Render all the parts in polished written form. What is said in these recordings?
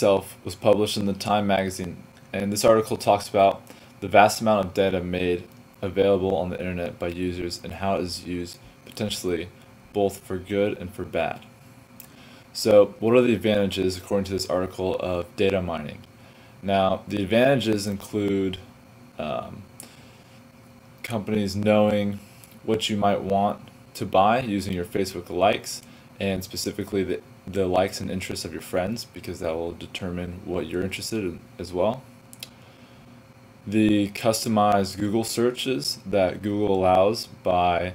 itself was published in the Time magazine, and this article talks about the vast amount of data made available on the internet by users and how it is used potentially both for good and for bad. So what are the advantages, according to this article, of data mining? Now, the advantages include companies knowing what you might want to buy using your Facebook likes, and specifically the likes and interests of your friends, because that will determine what you're interested in as well. The customized Google searches that Google allows by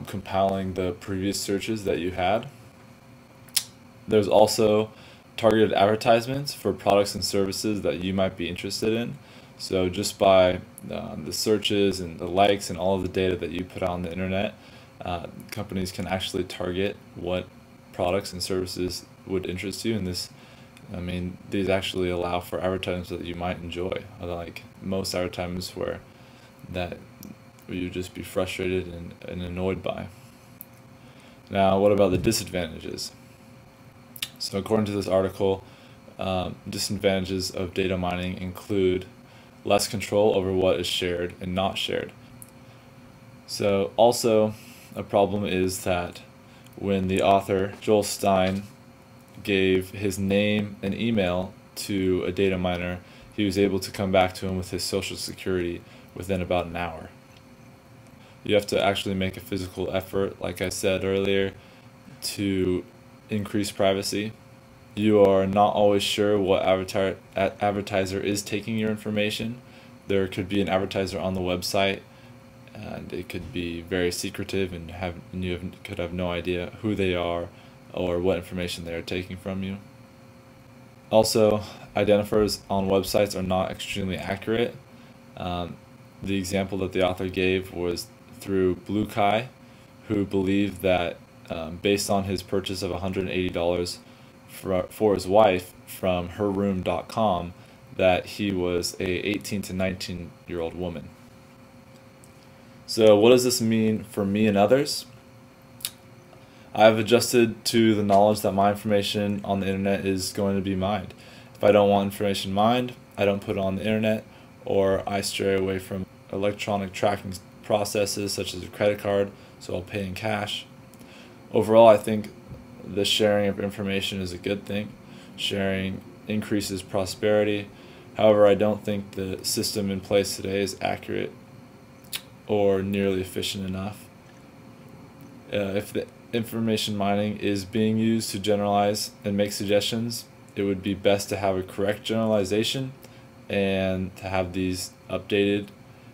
compiling the previous searches that you had. There's also targeted advertisements for products and services that you might be interested in. So just by the searches and the likes and all of the data that you put out on the internet, companies can actually target what products and services would interest you. And these actually allow for advertisements that you might enjoy, unlike most advertisements where you'd just be frustrated and annoyed by. Now, what about the disadvantages? So according to this article, disadvantages of data mining include less control over what is shared and not shared. So also a problem is that when the author, Joel Stein, gave his name and email to a data miner, he was able to come back to him with his social security within about an hour. You have to actually make a physical effort, like I said earlier, to increase privacy. You are not always sure what advertiser is taking your information. There could be an advertiser on the website, and it could be very secretive, and you could have no idea who they are or what information they are taking from you. Also, identifiers on websites are not extremely accurate. The example that the author gave was through Blue Kai, who believed that based on his purchase of $180 for his wife from herroom.com, that he was a 18 to 19-year-old woman. So what does this mean for me and others? I've adjusted to the knowledge that my information on the internet is going to be mined. If I don't want information mined, I don't put it on the internet, or I stray away from electronic tracking processes such as a credit card, so I'll pay in cash. Overall, I think the sharing of information is a good thing. Sharing increases prosperity. However, I don't think the system in place today is accurate or nearly efficient enough. If the information mining is being used to generalize and make suggestions, it would be best to have a correct generalization and to have these updated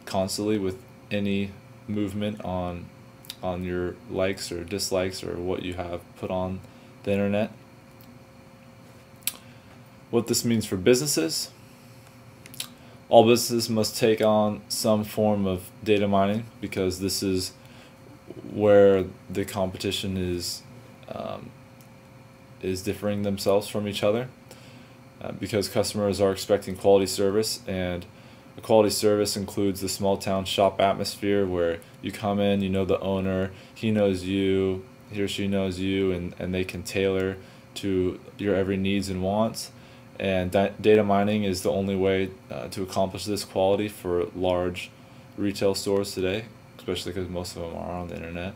constantly with any movement on your likes or dislikes or what you have put on the internet. What this means for businesses: all businesses must take on some form of data mining, because this is where the competition is differing themselves from each other, because customers are expecting quality service, and a quality service includes the small town shop atmosphere where you come in, you know the owner, he knows you, he or she knows you, and they can tailor to your every needs and wants. And data mining is the only way to accomplish this quality for large retail stores today, especially because most of them are on the internet.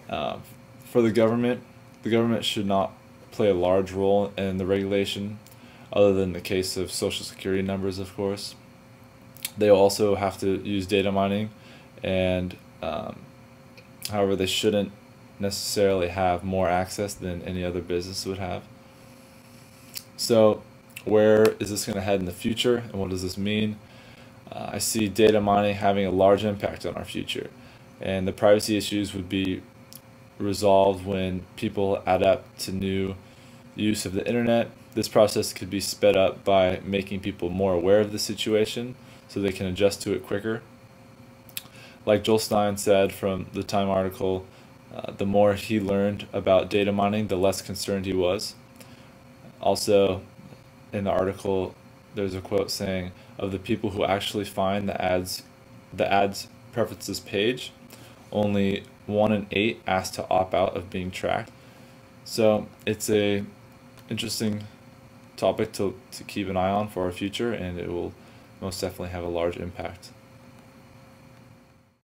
For the government should not play a large role in the regulation, other than the case of social security numbers, of course. They also have to use data mining, and however, they shouldn't necessarily have more access than any other business would have. So where is this going to head in the future, and what does this mean? I see data mining having a large impact on our future, and the privacy issues would be resolved when people adapt to new use of the internet. This process could be sped up by making people more aware of the situation so they can adjust to it quicker. Like Joel Stein said from the Time article, the more he learned about data mining, the less concerned he was. Also, in the article, there's a quote saying, of the people who actually find the ads preferences page, only 1 in 8 asked to opt out of being tracked. So it's a interesting topic to keep an eye on for our future, and it will most definitely have a large impact.